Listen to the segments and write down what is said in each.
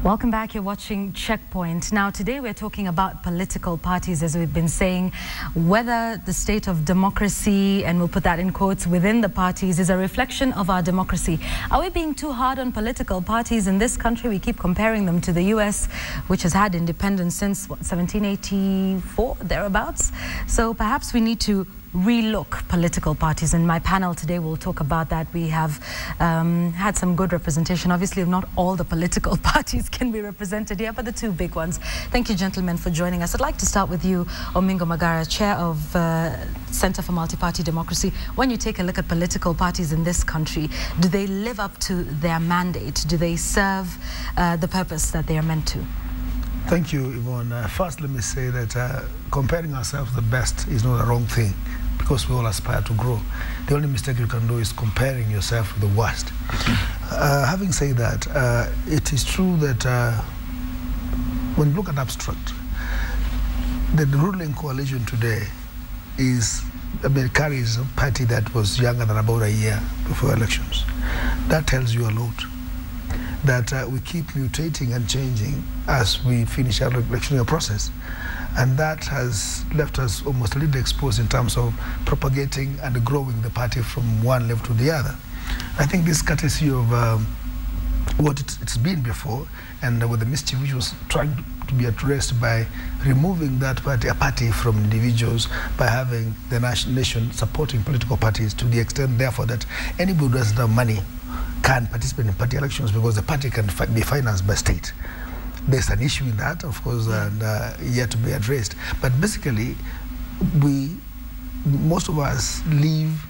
Welcome back. You're watching Checkpoint. Now, today we're talking about political parties, as we've been saying, whether the state of democracy, and we'll put that in quotes, within the parties is a reflection of our democracy. Are we being too hard on political parties in this country? We keep comparing them to the US, which has had independence since, what, 1784, thereabouts? So perhaps we need to relook political parties. In my panel today, we'll talk about that. We have had some good representation. Obviously, not all the political parties can be represented here, but the two big ones. Thank you, gentlemen, for joining us. I'd like to start with you, Omingo Magara, Chair of Center for Multi-Party Democracy. When you take a look at political parties in this country, do they live up to their mandate? Do they serve the purpose that they are meant to? Thank you, Yvonne. First, let me say that comparing ourselves to the best is not a wrong thing, because we all aspire to grow. The only mistake you can do is comparing yourself with the worst. Having said that, it is true that when you look at abstract, the ruling coalition today carries a party that was younger than about a year before elections. That tells you a lot. That we keep mutating and changing as we finish our electoral process. And that has left us almost a little exposed in terms of propagating and growing the party from one level to the other. I think this courtesy of what it's been before, and with the mischief which was trying to be addressed by removing that party from individuals, by having the nation supporting political parties to the extent, therefore, that anybody who doesn't have money can participate in party elections because the party can be financed by state. There's an issue in that, of course, and yet to be addressed. But basically, most of us live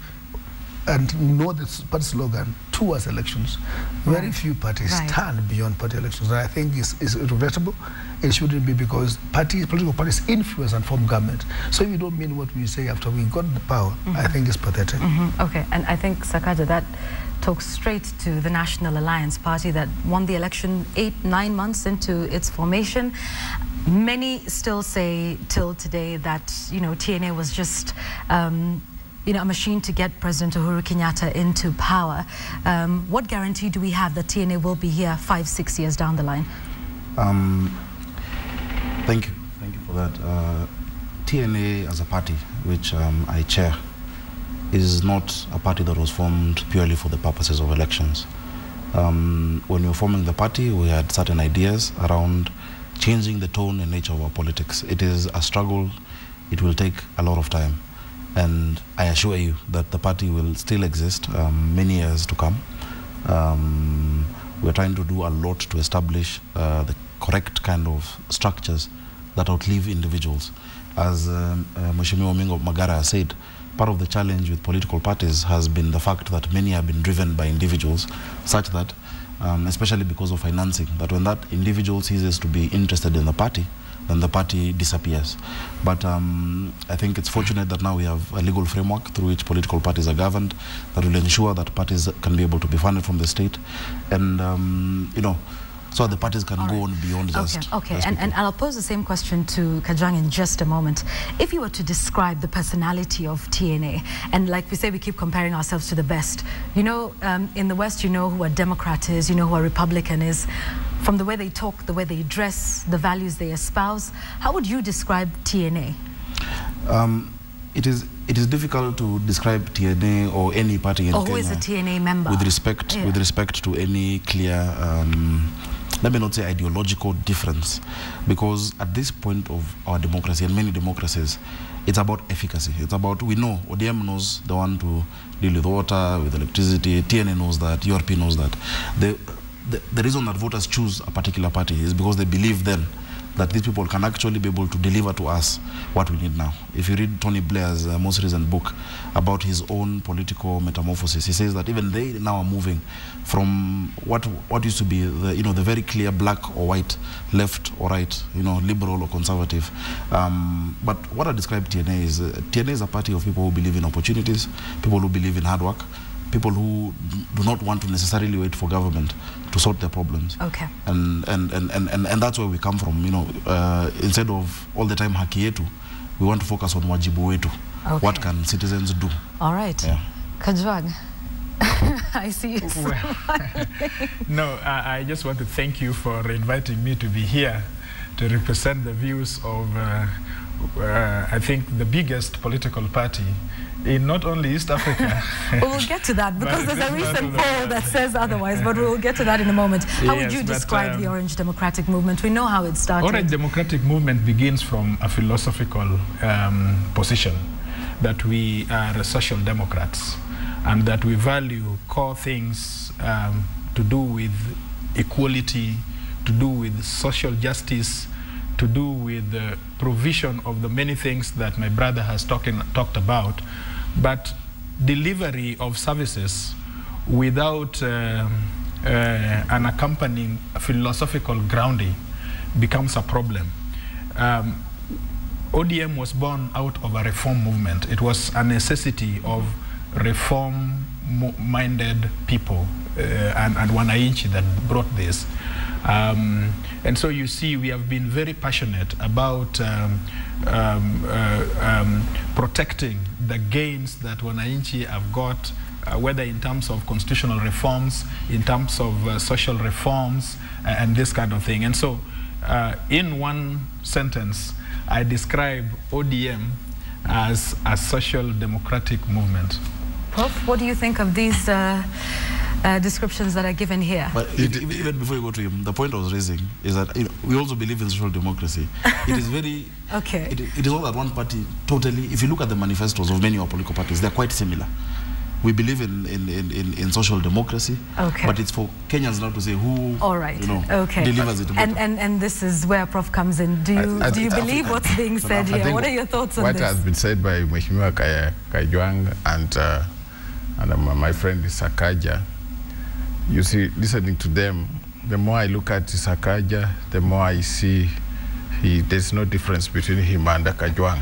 and know the party slogan towards elections. Very few parties stand beyond party elections. And I think it's regrettable. It shouldn't be, because political parties influence and form government. So if you don't mean what we say after we got the power, I think it's pathetic. Okay, and I think, Sakaja, that talks straight to the National Alliance Party that won the election 8-9 months into its formation. Many still say till today that, TNA was just a machine to get President Uhuru Kenyatta into power. What guarantee do we have that TNA will be here 5-6 years down the line? Thank you for that. TNA as a party, which I chair, is not a party that was formed purely for the purposes of elections. When we were forming the party, we had certain ideas around changing the tone and nature of our politics. It is a struggle. It will take a lot of time. And I assure you that the party will still exist many years to come. We're trying to do a lot to establish the correct kind of structures that outlive individuals. As Mheshimiwa Omingo Magara said, part of the challenge with political parties has been the fact that many have been driven by individuals, such that, especially because of financing, that when that individual ceases to be interested in the party, then the party disappears. But I think it's fortunate that now we have a legal framework through which political parties are governed that will ensure that parties can be able to be funded from the state, and so the parties can go on beyond just... Okay, and I'll pose the same question to Kajwang in just a moment. If you were to describe the personality of TNA, and like we say, we keep comparing ourselves to the best. In the West, who a Democrat is, who a Republican is. From the way they talk, the way they dress, the values they espouse, how would you describe TNA? It is difficult to describe TNA or any party in Kenya. Who is a TNA member? With respect to any clear, let me not say ideological difference, because at this point of our democracy and many democracies, it's about efficacy. It's about, we know, ODM knows the one to deal with water, with electricity, TNA knows that, URP knows that. The reason that voters choose a particular party is because they believe then that these people can actually be able to deliver to us what we need now. If you read Tony Blair's most recent book about his own political metamorphosis, he says that even they now are moving from what used to be the very clear black or white, left or right, liberal or conservative. But what I describe TNA is a party of people who believe in opportunities, people who believe in hard work, people who do not want to necessarily wait for government to sort their problems. Okay. And that's where we come from. Instead of all the time haki yetu, we want to focus on wajibu wetu. Okay. What can citizens do? All right. Yeah. Kajwang. I see you No, I just want to thank you for inviting me to be here to represent the views of, I think, the biggest political party in not only East Africa. We'll get to that because there's a recent poll that says otherwise, but we'll get to that in a moment. How would you describe the Orange Democratic Movement? We know how it started. Orange Democratic Movement begins from a philosophical position that we are social democrats and that we value core things to do with equality, to do with social justice, to do with the provision of the many things that my brother has talked about, but delivery of services without an accompanying philosophical grounding becomes a problem. ODM was born out of a reform movement. It was a necessity of reform-minded people and wananchi that brought this. And so you see, we have been very passionate about protecting the gains that wananchi have got, whether in terms of constitutional reforms, in terms of social reforms, and this kind of thing. And so, in one sentence, I describe ODM as a social democratic movement. Prof, what do you think of these descriptions that are given here? But even before you go to him, the point I was raising is that we also believe in social democracy. It is very... Okay. It is all that one party totally... If you look at the manifestos of many of our political parties, they're quite similar. We believe in social democracy, okay, but it's for Kenyans now to say who, all right, okay, delivers it better. And this is where Prof comes in. Do you believe what's being said here? What are your thoughts on this? What has been said by Mheshimiwa Kajwang and my friend Sakaja, you see, listening to them, the more I look at Sakaja, the more I see there's no difference between him and Kajwang.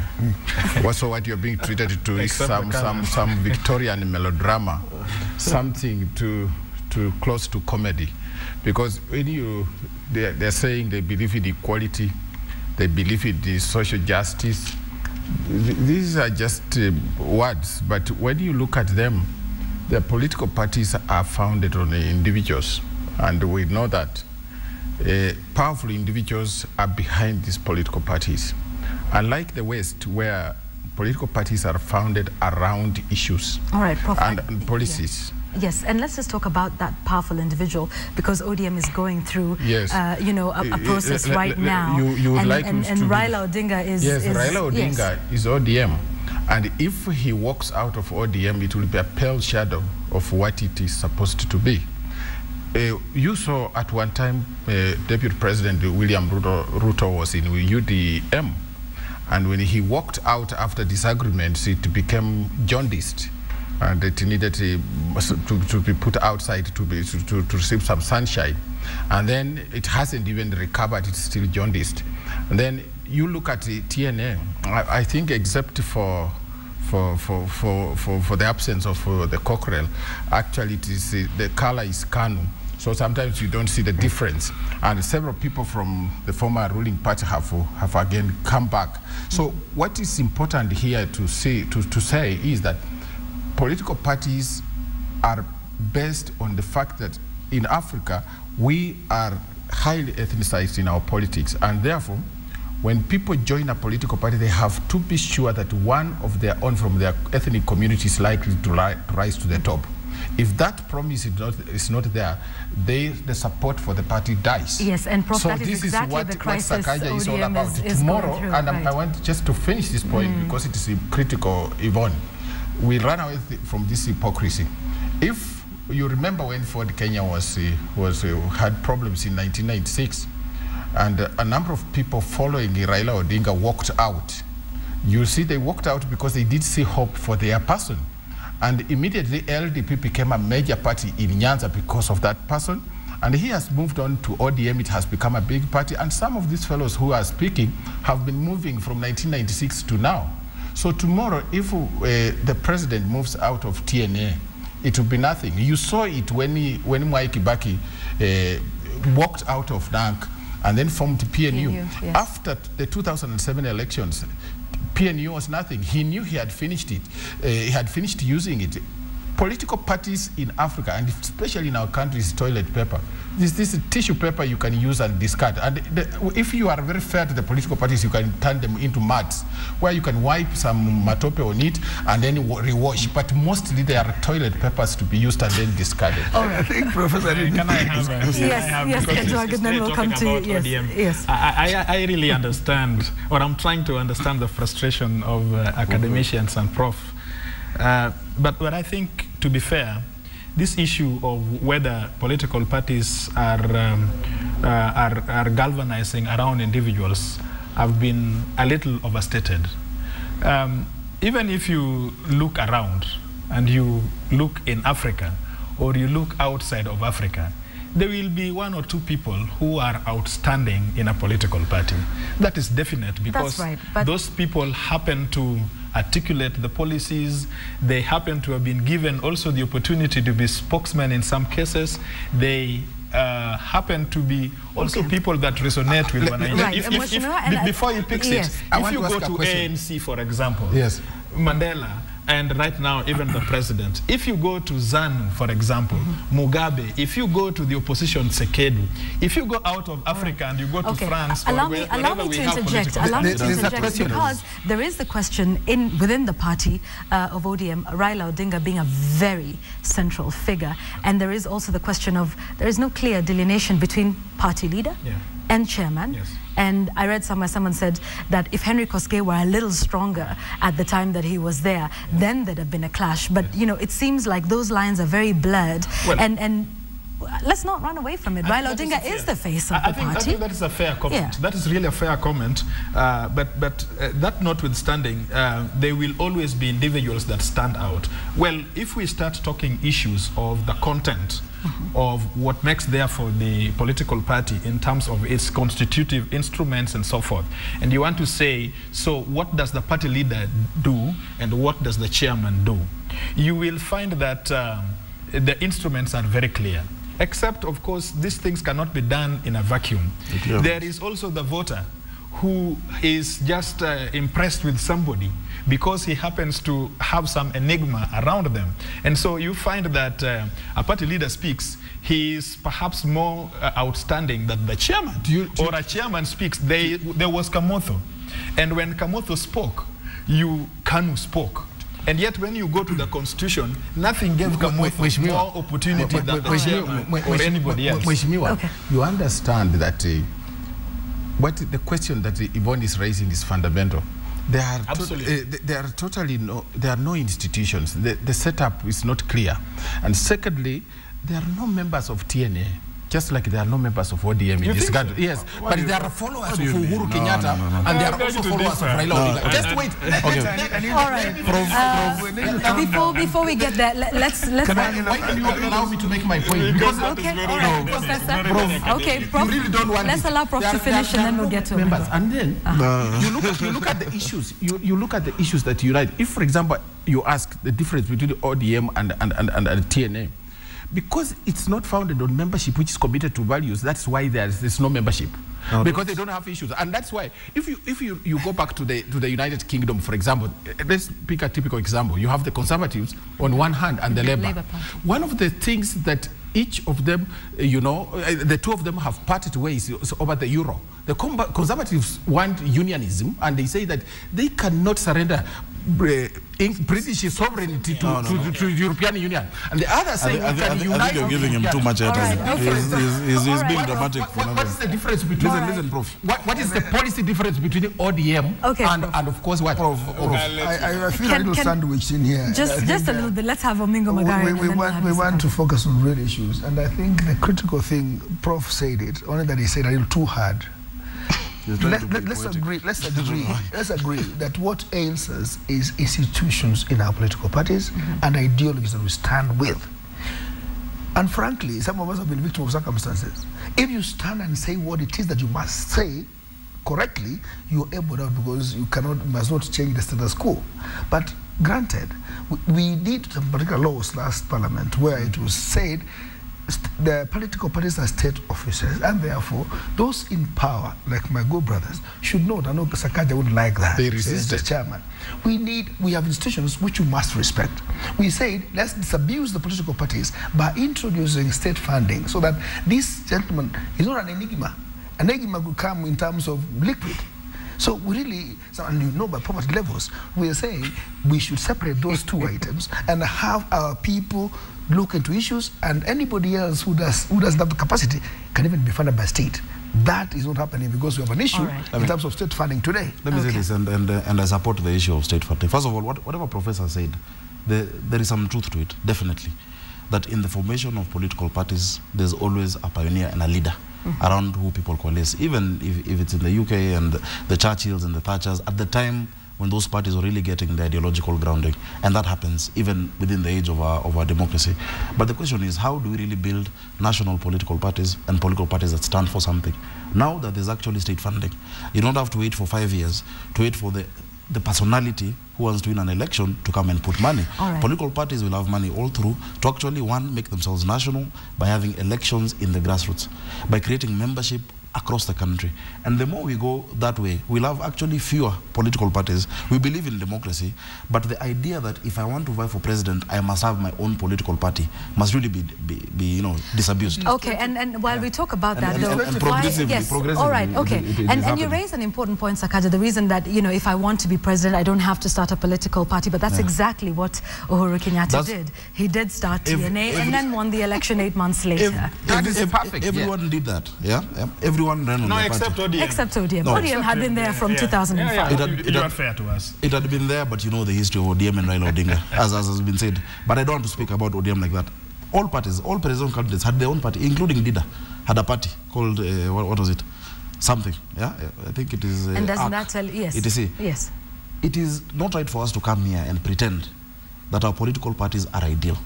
Also, what you're being treated to is some Victorian melodrama, something too close to comedy. Because when they're saying they believe in equality, they believe in the social justice, these are just words. But when you look at them, the political parties are founded on individuals, and we know that powerful individuals are behind these political parties. Unlike the West, where political parties are founded around issues, all right, Prof, and policies. Yes, and let's just talk about that powerful individual, because ODM is going through, you know, a process right now. You would like and Raila Odinga is... Yes, Raila Odinga is ODM. And if he walks out of ODM, it will be a pale shadow of what it is supposed to be. You saw at one time Deputy President William Ruto was in UDM, and when he walked out after disagreements, it became jaundiced, and it needed to be put outside to receive some sunshine. And then it hasn't even recovered, it's still jaundiced. And then you look at the TNA, I think except for the absence of the cockerel, actually it is, the color is KANU. So sometimes you don't see the difference. And several people from the former ruling party have again come back. So what is important here to say is that political parties are based on the fact that in Africa, we are highly ethnicized in our politics. And therefore, when people join a political party, they have to be sure that one of their own from their ethnic community is likely to rise to the top. If that promise is not there, the support for the party dies. Yes, and Prof, so that this is exactly what the crisis Sakaja is all about. is tomorrow, through, and right. I want just to finish this point because it is critical, Yvonne. We run away from this hypocrisy. If you remember when Ford Kenya had problems in 1996, and a number of people following Raila Odinga walked out, you see they walked out because they did see hope for their person. And immediately LDP became a major party in Nyanza because of that person. And he has moved on to ODM, it has become a big party. And some of these fellows who are speaking have been moving from 1996 to now. So tomorrow, if the president moves out of TNA, it will be nothing. You saw it when Mwai Kibaki walked out of NANC and then formed PNU. Yes. After the 2007 elections, PNU was nothing. He knew he had finished it. He had finished using it. political parties in Africa, and especially in our country, is toilet paper. This tissue paper you can use and discard. And if you are very fair to the political parties, you can turn them into mats, where you can wipe some matope on it and then rewash. But mostly they are toilet papers to be used and then discarded. All right. I think, Professor, can I have a, yes, Edward, and then we'll come to you. Yes. I really understand, or I'm trying to understand the frustration of academicians and prof. But I think, to be fair, this issue of whether political parties are galvanizing around individuals have been a little overstated. Even if you look around and you look in Africa or you look outside of Africa, there will be one or two people who are outstanding in a political party. That is definite, because those people happen to articulate the policies. They happen to have been given also the opportunity to be spokesmen in some cases. They happen to be also people that resonate with one another. Before he picks it, if you go to ANC, for example, Mandela, and right now even the president, if you go to ZANU, for example, Mugabe, if you go to the opposition, Sekedu, if you go out of Africa and you go to France, allow me to interject. Because there is the question within the party of ODM, Raila Odinga being a very central figure, and there is also the question of there is no clear delineation between party leader and chairman. And I read somewhere someone said that if Henry Koskei were a little stronger at the time that he was there, then there'd have been a clash. But you know, it seems like those lines are very blurred. And let's not run away from it. Raila Odinga is the face of the party. I think that is a fair comment. That is really a fair comment. But that notwithstanding, there will always be individuals that stand out. Well, if we start talking issues of the content of what makes therefore the political party in terms of its constitutive instruments and so forth, and you want to say, so what does the party leader do and what does the chairman do, you will find that the instruments are very clear. Except, of course, these things cannot be done in a vacuum. There is also the voter who is just impressed with somebody because he happens to have some enigma around them. And so you find that a party leader speaks, he is perhaps more outstanding than the chairman. Or a chairman speaks. There was Kamotho. And when Kamotho spoke, Kanu spoke. And yet when you go to the constitution, nothing gave Kamotho more opportunity than the chairman or anybody else. You understand that the question that Yvonne is raising is fundamental. There are no institutions. The setup is not clear. And secondly, there are no members of TNA. Just like there are no members of ODM in this country. Yes, but there are followers of Uhuru Kenyatta, and there are also followers of Raila Odinga. Just wait. All right. Before we get there, let's. Why can you allow me to make my point? Because Prof, you really don't want. Let's allow Prof to finish, and then we'll get to members. And then you look at the issues. You look at the issues that unite. If, for example, you ask the difference between the ODM and TNA. Because it's not founded on membership which is committed to values, that's why there's no membership. Because they don't have issues. And that's why, if you go back to the United Kingdom, for example, let's pick a typical example. You have the Conservatives on one hand and the Labour. One of the things that each of them, the two of them have parted ways over the euro. The Conservatives want unionism, and they say that they cannot surrender British sovereignty to the European Union. And the other saying I think you're giving him too much airtime. He's being dramatic. What is the difference between listen, Prof? What is the policy difference between ODM and of course what? I feel a little sandwich in here. Just a little bit. Let's have Omingo Magari. We want to focus on real issues, and I think the critical thing, Prof said it, only that he said a little too hard. Let's agree that what ails us is institutions in our political parties and ideologies that we stand with. And frankly, some of us have been victims of circumstances. If you stand and say what it is that you must say correctly, you're able to, because you must not change the status quo. But granted, we did some particular laws last parliament where it was said the political parties are state officers, and therefore those in power, like my good brothers, should know that no, Sakaja wouldn't like that. They resisted. The chairman. We have institutions which you must respect. We said let's disabuse the political parties by introducing state funding, so that this gentleman is not an enigma. An enigma could come in terms of liquid. So we really, and you know, by poverty levels, we are saying we should separate those two items and have our people look into issues, and anybody else who doesn't have the capacity can even be funded by state. That is not happening because we have an issue in terms of state funding today. Let me say this, and I support the issue of state funding. First of all, whatever Professor said, there is some truth to it, definitely. That in the formation of political parties, there's always a pioneer and a leader around who people coalesce. Even if it's in the UK and the Churchills and the Thatchers, at the time when those parties were really getting the ideological grounding, and that happens even within the age of our democracy. But the question is, how do we really build national political parties and political parties that stand for something? Now that there's actually state funding, you don't have to wait for 5 years to wait for the personality who wants to win an election to come and put money. Political parties will have money all through to actually, one, make themselves national by having elections in the grassroots, by creating membership across the country. And the more we go that way, we'll have actually fewer political parties. We believe in democracy, but the idea that if I want to vie for president, I must have my own political party must really be you know, disabused. Okay, and while we talk about that, though, and progressively, all right, okay. And you raise an important point, Sakaja, the reason that, you know, if I want to be president, I don't have to start a political party, but that's exactly what Uhuru Kenyatta did. He did start TNA and then won the election 8 months later. That is perfect. Everyone did that, Everyone ran on the except party. ODM. Except ODM. No. ODM had been there from 2005. It was fair to us. It had been there, but you know the history of ODM and Raila Odinga, as has been said. But I don't want to speak about ODM like that. All parties, all presidential candidates had their own party, including Dida had a party called, what was it? Something, I think it is and doesn't that tell, yes. ETC. Yes. It is not right for us to come here and pretend that our political parties are ideal.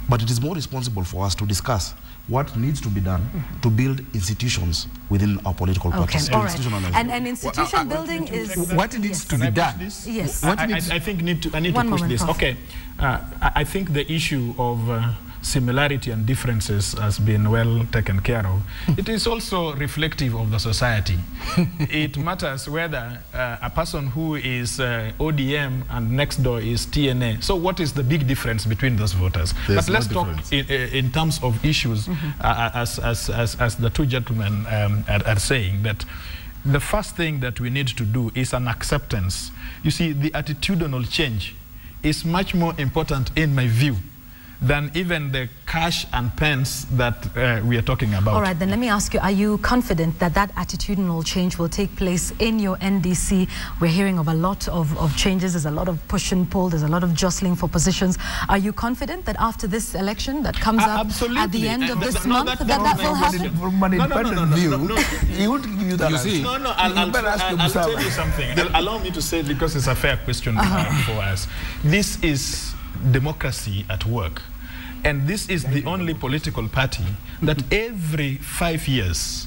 But it is more responsible for us to discuss what needs to be done to build institutions within our political parties. All right. And institution building is... What needs to be done? Yes. I think I need to push this. Prof. Okay. I think the issue of similarity and differences has been well taken care of. It is also reflective of the society. It matters whether a person who is ODM and next door is TNA. So what is the big difference between those voters? But let's talk in terms of issues, as the two gentlemen are saying, that the first thing that we need to do is an acceptance. You see, the attitudinal change is much more important, in my view, than even the cash and pence that we are talking about. All right, then let me ask you, are you confident that that attitudinal change will take place in your NDC? We're hearing of a lot of changes. There's a lot of push and pull. There's a lot of jostling for positions. Are you confident that after this election that comes up at the end of this month, that will happen? From an independent view, he won't give you that. You see, I'll tell you something. Allow me to say, because it's a fair question for us. This is democracy at work. And this is the only political party that every 5 years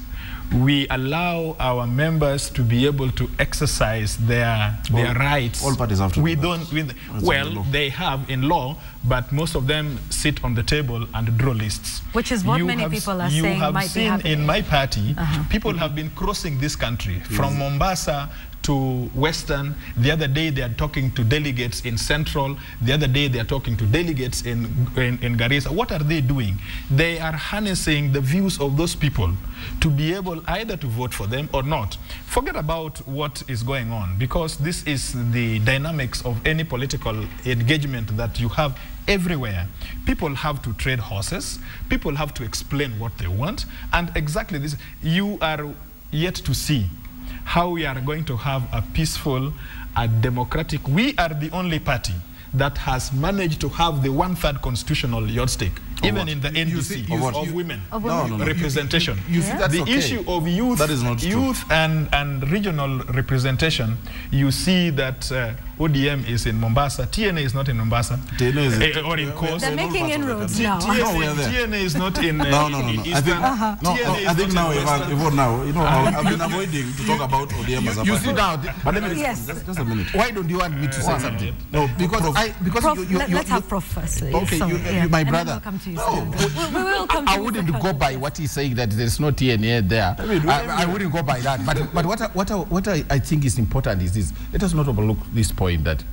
we allow our members to be able to exercise their rights. All parties have to. Well, they have in law, but most of them sit on the table and draw lists. Which is what many people are saying might be happening. You have seen in my party, people have been crossing this country from Mombasa to Western. The other day they are talking to delegates in Central. The other day they are talking to delegates in Garissa. What are they doing? They are harnessing the views of those people to be able either to vote for them or not. Forget about what is going on, because this is the dynamics of any political engagement that you have everywhere. People have to trade horses. People have to explain what they want. And exactly this, you are yet to see how we are going to have a peaceful, democratic. We are the only party that has managed to have the 1/3 constitutional yardstick, even in the NDC, of women representation. The issue of youth and regional representation, you see that ODM is in Mombasa, TNA is not in Mombasa, or in Coast. They're making inroads now. TNA is not in No. I think now, you know, I've been avoiding to talk about ODM as a party. You see now, but let me just a minute. Why don't you want me to say something? No, because Prof, let's have Prof first. Okay, my brother, to you, No, Sakanja. We will come to I you, wouldn't Sakanja. go by what he's saying that there's no TNA there. I wouldn't go by that. But what I think is important is this. Let us not overlook this point that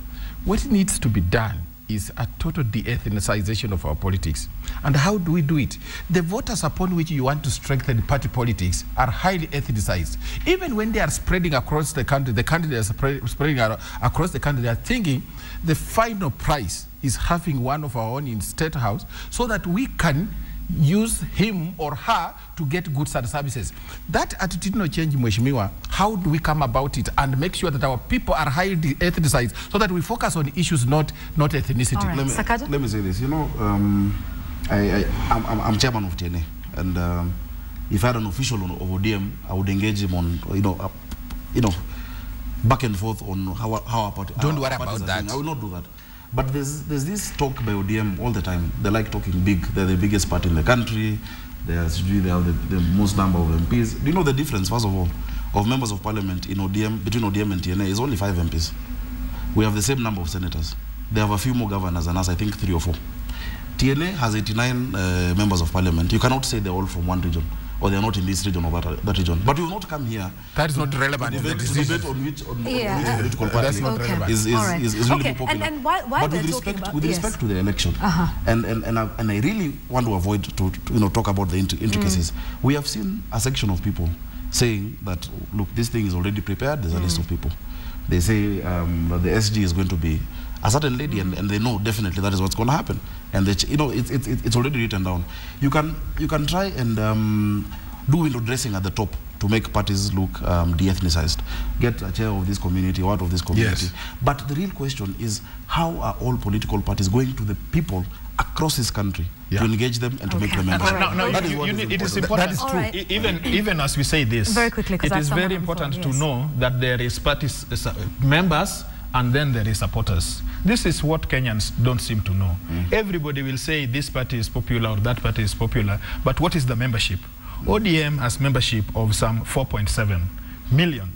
what needs to be done is a total de-ethnicization of our politics. And how do we do it? The voters upon which you want to strengthen party politics are highly ethnicized. Even when they are spreading across the country they are spreading across the country, they are thinking the final prize is having one of our own in State House so that we can use him or her to get goods and services. That attitude no change, Mheshimiwa. How do we come about it and make sure that our people are highly ethnicized so that we focus on issues, not ethnicity? All right. Let me say this. You know, I'm chairman of TNA, and if I had an official of ODM, I would engage him on, back and forth on how our party. Don't worry about that. I will not do that. But there's this talk by ODM all the time. They like talking big. They're the biggest party in the country. They have the most number of MPs. Do you know the difference, first of all, of members of parliament in ODM, between ODM and TNA is only 5 MPs. We have the same number of senators. They have a few more governors than us, I think 3 or 4. TNA has 89 members of parliament. You cannot say they're all from one region, or they're not in this region or that region. But you will not come here. That is not relevant. To debate on which political party that's not relevant. is really popular. And why but with respect to the election, and I really want to avoid to talk about the intricacies. We have seen a section of people saying that, look, this thing is already prepared. There's a list of people. They say that the SG is going to be a certain lady, and they know definitely that is what's going to happen. And they, it's already written down. You can try and do window dressing at the top to make parties look de-ethnicized. Get a chair of this community or out of this community. Yes. But the real question is, how are all political parties going to the people across this country to engage them and to make them members? It is important. That is true. Right. Even as we say this, very quickly, it is very important to know that there is parties members and then there is supporters. This is what Kenyans don't seem to know. Everybody will say this party is popular or that party is popular, but what is the membership? ODM has membership of some 4.7 million.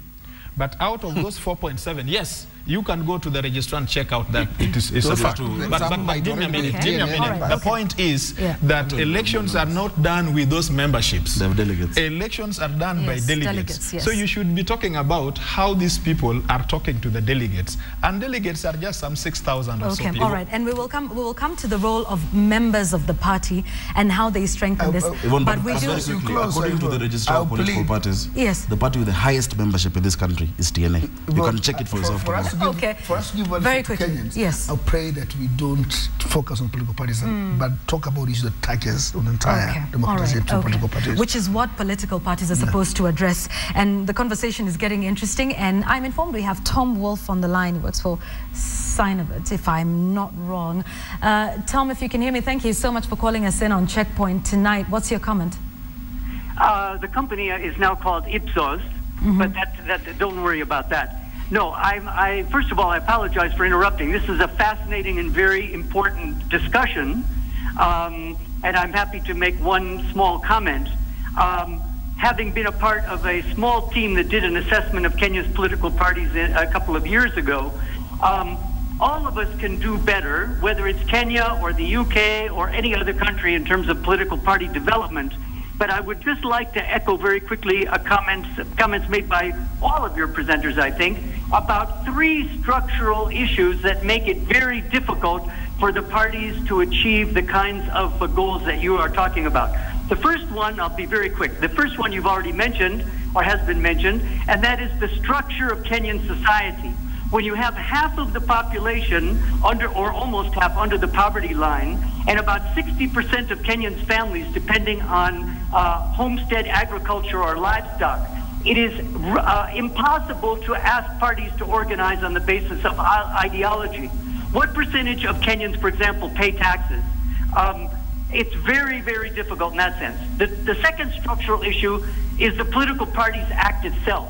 But out of those 4.7, yes, you can go to the registrar and check out that it is supposed to. But give me a minute. The point is that elections are not done with those memberships. They have delegates. Elections are done by delegates. Yes. So you should be talking about how these people are talking to the delegates. And delegates are just some 6,000 or so people. All right. And we will come to the role of members of the party and how they strengthen this. But we do. According to the registrar of political parties, the party with the highest membership in this country is TNA. You can check it for yourself. For us to give value to Kenyans, I pray that we don't focus on political parties, but talk about issues that touches on the entire democracy of political parties. Which is what political parties are supposed to address. And the conversation is getting interesting. And I'm informed we have Tom Wolf on the line. He works for Sinovet, if I'm not wrong. Tom, if you can hear me, thank you so much for calling us in on Checkpoint tonight. What's your comment? The company is now called Ipsos, but don't worry about that. No, first of all, I apologize for interrupting. This is a fascinating and very important discussion, and I'm happy to make one small comment. Having been a part of a small team that did an assessment of Kenya's political parties a couple of years ago, all of us can do better, whether it's Kenya or the UK or any other country in terms of political party development. But I would just like to echo very quickly comments made by all of your presenters, I think, about 3 structural issues that make it very difficult for the parties to achieve the kinds of goals that you are talking about. The first one, I'll be very quick. The first one you've already mentioned, or has been mentioned, and that is the structure of Kenyan society. When you have half of the population under, or almost half, under the poverty line, and about 60% of Kenyans' families depending on homestead agriculture or livestock, it is impossible to ask parties to organize on the basis of ideology. What percentage of Kenyans, for example, pay taxes? It's very, very difficult in that sense. The second structural issue is the political parties act itself.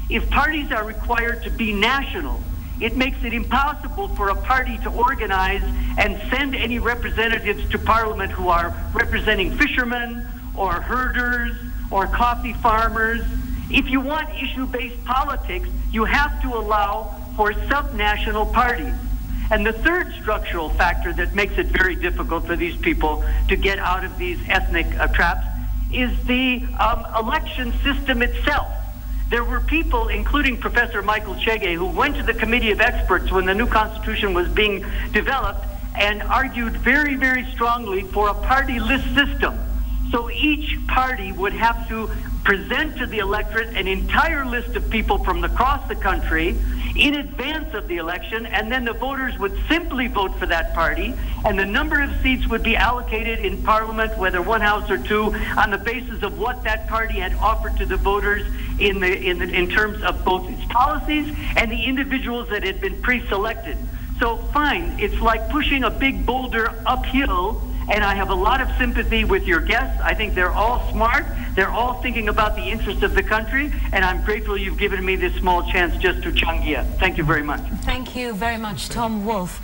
If parties are required to be national, it makes it impossible for a party to organize and send any representatives to Parliament who are representing fishermen or herders or coffee farmers. If you want issue-based politics, you have to allow for subnational parties. And the third structural factor that makes it very difficult for these people to get out of these ethnic traps is the election system itself. There were people, including Professor Michael Chege, who went to the committee of experts when the new constitution was being developed and argued very, very strongly for a party list system. So each party would have to present to the electorate an entire list of people from across the country in advance of the election, and then the voters would simply vote for that party, and the number of seats would be allocated in Parliament, whether one house or two, on the basis of what that party had offered to the voters in terms of both its policies and the individuals that had been pre-selected. So fine, it's like pushing a big boulder uphill, and I have a lot of sympathy with your guests. I think they're all smart. They're all thinking about the interest of the country, and I'm grateful you've given me this small chance just to changia. Thank you very much. Thank you very much, Tom Wolf.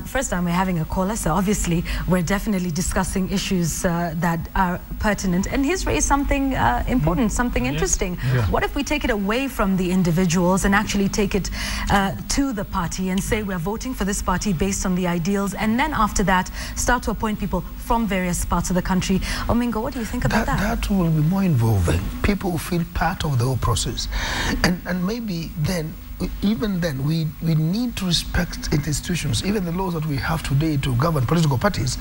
First time we're having a caller, so obviously we're definitely discussing issues that are pertinent. And he's raised something important, something interesting. Yeah. What if we take it away from the individuals and actually take it to the party and say we're voting for this party based on the ideals, and then after that start to appoint people from various parts of the country? Omingo, what do you think about that? That will be more involving. People will feel part of the whole process. And maybe then, even then, we need to respect institutions. Even the laws that we have today to govern political parties,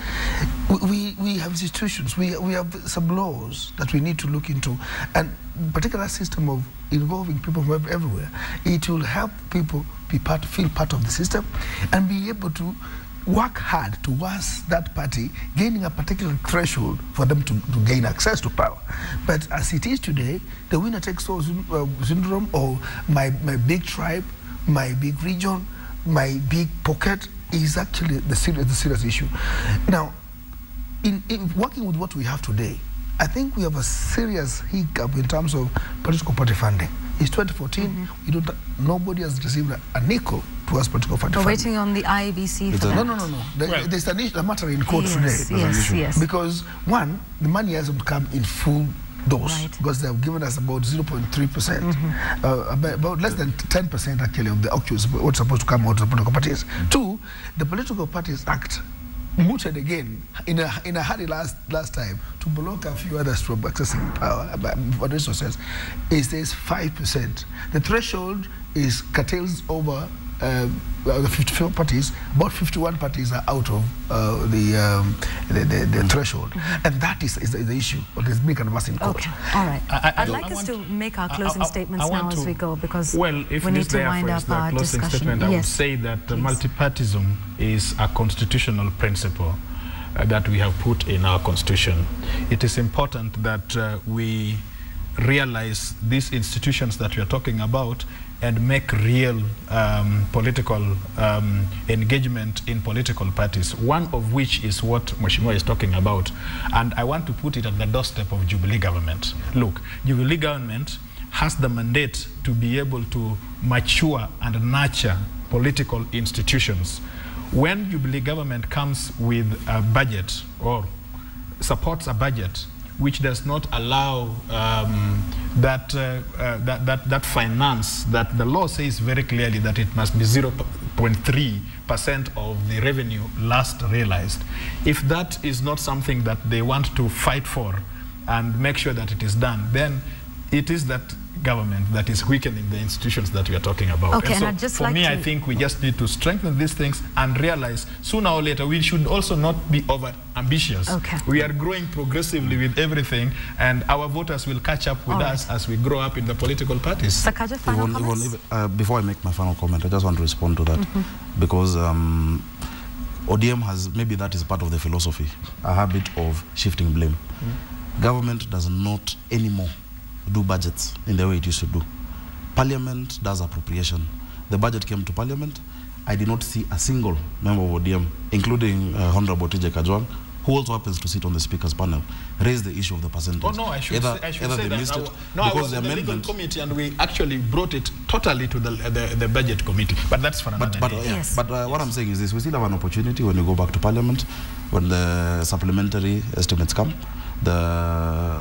we have institutions, we have some laws that we need to look into. And particular system of involving people from everywhere, it will help people feel part of the system and be able to work hard towards that party gaining a particular threshold for them to gain access to power. But as it is today, the winner takes all syndrome, or my big tribe, my big region, my big pocket, is actually the serious issue. Now, in working with what we have today, I think we have a serious hiccup in terms of political party funding. It's 2014. Nobody has received a nickel towards political party funding. We're waiting on the IEBC for that. No. There's a matter in court today. Yes. Because one, the money hasn't come in full dose, right, because they've given us about 0.3%, about less than 10% actually of the actual what's supposed to come out of the political parties. Two, the Political Parties Act mooted again in a hurry last time to block a few others from accessing power for resources. It says 5%. The threshold is curtails over the 54 parties. About 51 parties are out of the threshold, and that is the issue. But there's big canvas in court. Okay, all right. I'd like us to make our closing statements now as we go, because if we need to wind up our discussion. Statement, I would say that multipartism is a constitutional principle that we have put in our constitution. It is important that we realize these institutions that we are talking about and make real political engagement in political parties, one of which is what Mheshimiwa is talking about. And I want to put it at the doorstep of Jubilee government. Look, Jubilee government has the mandate to be able to mature and nurture political institutions. When Jubilee government comes with a budget or supports a budget which does not allow that finance, that the law says very clearly that it must be 0.3% of the revenue last realized. If that is not something that they want to fight for and make sure that it is done, then it is that government that is weakening the institutions that we are talking about. Okay, and so for me, I think we just need to strengthen these things and realize sooner or later we should also not be over ambitious. Okay. We are growing progressively with everything, and our voters will catch up with us as we grow up in the political parties. Sakaja, final comments? Before I make my final comment, I just want to respond to that, because ODM has, maybe that is part of the philosophy, a habit of shifting blame. Government does not anymore do budgets in the way it used to do. Parliament does appropriation. The budget came to Parliament. I did not see a single member of ODM, including Honorable TJ Kajwang, who also happens to sit on the speaker's panel, raise the issue of the percentage. Oh no, I should say that. I was in the legal committee and we actually brought it totally to the budget committee. But that's for another day. Yes. But what I'm saying is this: we still have an opportunity when we go back to Parliament, when the supplementary estimates come. The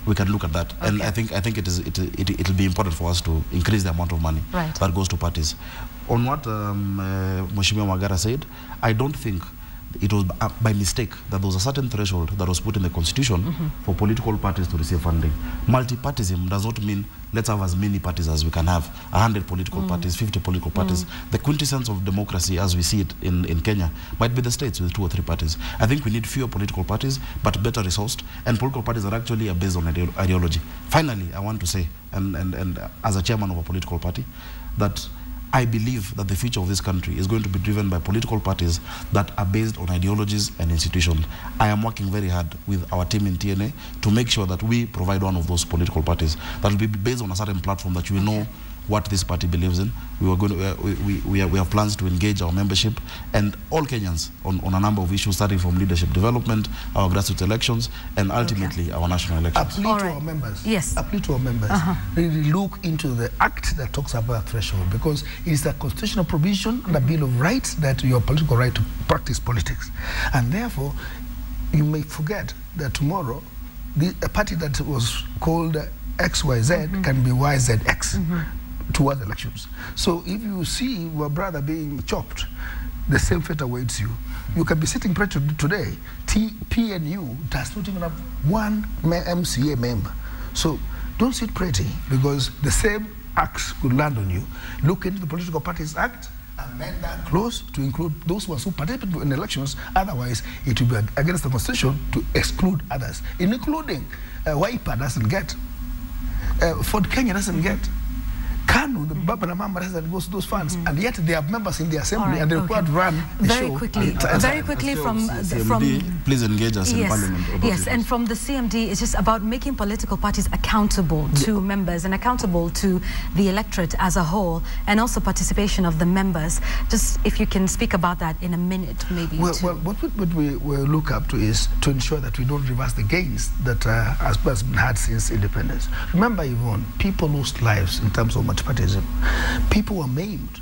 we can look at that. Okay. And I think it'll be important for us to increase the amount of money that goes to parties. On what Mheshimiwa Magara said, I don't think it was by mistake that there was a certain threshold that was put in the constitution for political parties to receive funding. Multi-partyism does not mean let's have as many parties as we can have, 100 political parties, 50 political parties. The quintessence of democracy as we see it in Kenya might be the states with 2 or 3 parties. I think we need fewer political parties, but better resourced, and political parties that actually are based on ideology. Finally, I want to say, and as a chairman of a political party, that I believe that the future of this country is going to be driven by political parties that are based on ideologies and institutions. I am working very hard with our team in TNA to make sure that we provide one of those political parties that will be based on a certain platform that you know what this party believes in. We have plans to engage our membership and all Kenyans on a number of issues, starting from leadership development, our grassroots elections, and ultimately our national elections. Appeal to our members. Yes. Appeal to our members. Really look into the act that talks about threshold, because it is a constitutional provision and a Bill of Rights that you have political right to practice politics. And therefore, you may forget that tomorrow, a party that was called XYZ can be YZX. Towards elections. So if you see your brother being chopped, the same fate awaits you. You can be sitting pretty today. PNU does not even have one MCA member. So don't sit pretty, because the same acts could land on you. Look into the Political Parties Act, amend that clause to include those ones who participate in elections. Otherwise, it will be against the Constitution to exclude others, including Wiper doesn't get, Ford Kenya doesn't get. Kanu, the Baba and Mama doesn't go to those funds, and yet they have members in the assembly, and they're required to run the very show. quickly from please engage us in Parliament. Yes, and from the CMD, it's just about making political parties accountable to members and accountable to the electorate as a whole, and also participation of the members. Just if you can speak about that in a minute, maybe. Well, what we will look up to is to ensure that we don't reverse the gains that has been had since independence. Remember, Yvonne, people lost lives in terms of multipartyism. People were maimed.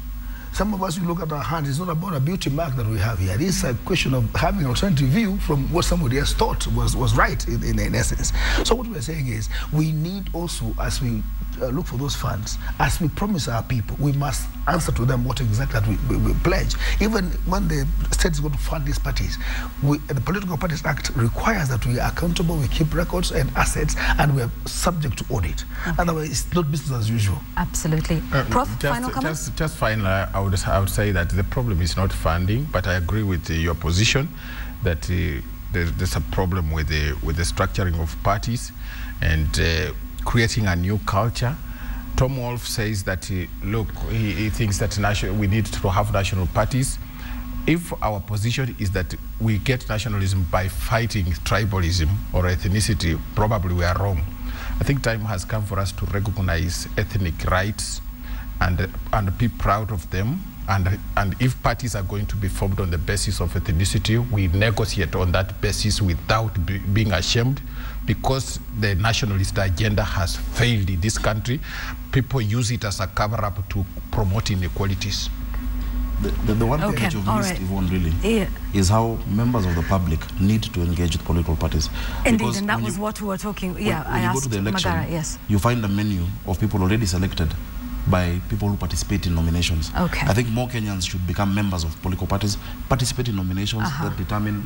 Some of us, you look at our hands, it's not about a beauty mark that we have here. It is a question of having an alternative view from what somebody else thought was right in essence. So what we're saying is, we need also, as we look for those funds, as we promise our people, we must answer to them what exactly that we pledge. Even when the state is going to fund these parties, the Political Parties Act requires that we are accountable, we keep records and assets, and we are subject to audit. Otherwise, it's not business as usual. Absolutely. Prof, final comments? Just finally, I would say that the problem is not funding, but I agree with your position that there's a problem with the structuring of parties and creating a new culture. Tom Wolf says that, look, he thinks that we need to have national parties. If our position is that we get nationalism by fighting tribalism or ethnicity, probably we are wrong. I think time has come for us to recognize ethnic rights and be proud of them. And if parties are going to be formed on the basis of ethnicity, we negotiate on that basis without being ashamed, because the nationalist agenda has failed in this country. People use it as a cover-up to promote inequalities. The one thing that you've missed, Yvonne, really, is how members of the public need to engage with political parties. Indeed, because and that was what we were talking. When you go to the election, Magara, yes, you find a menu of people already selected by people who participate in nominations. Okay. I think more Kenyans should become members of political parties, participate in nominations that determine,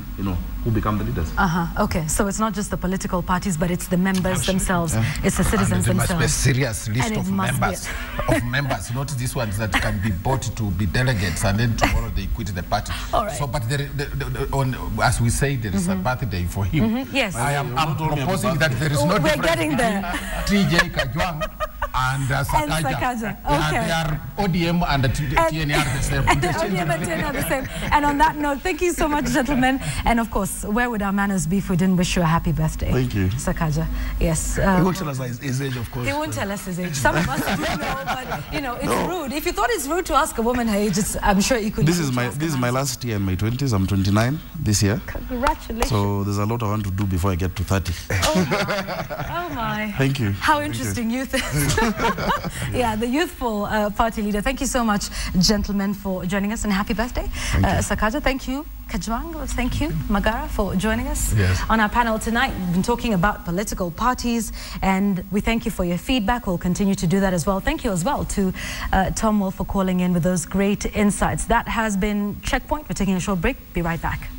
who become the leaders. Okay, so it's not just the political parties, but it's the members themselves, it's the citizens themselves. There must be a serious list of members, not these ones that can be bought to be delegates and then tomorrow they quit the party. All right. So, but as we say, there is a birthday for him. Yes. I'm proposing that there is no difference. We're getting there. TJ Kajwang and Sakaja. Okay. They are ODM and the TNA are the same. And the ODM and TNA are the same. And on that note, thank you so much, gentlemen. And of course, where would our manners be if we didn't wish you a happy birthday? Thank you. Sakaja. Yes. He won't tell us his age, of course. He won't tell us his age. Some of us do know, but it's rude. If you thought it's rude to ask a woman her age, I'm sure you could. This is my last year in my 20s. I'm 29 this year. Congratulations. So there's a lot I want to do before I get to 30. Oh my. Thank you. How interesting youth is. Yeah, the youthful party leader. Thank you so much, gentlemen, for joining us, and happy birthday. Sakaja, thank you. Kajwang, thank you. Magara, for joining us on our panel tonight. We've been talking about political parties, and we thank you for your feedback. We'll continue to do that as well. Thank you as well to Tom Wolf for calling in with those great insights. That has been Checkpoint. We're taking a short break. Be right back.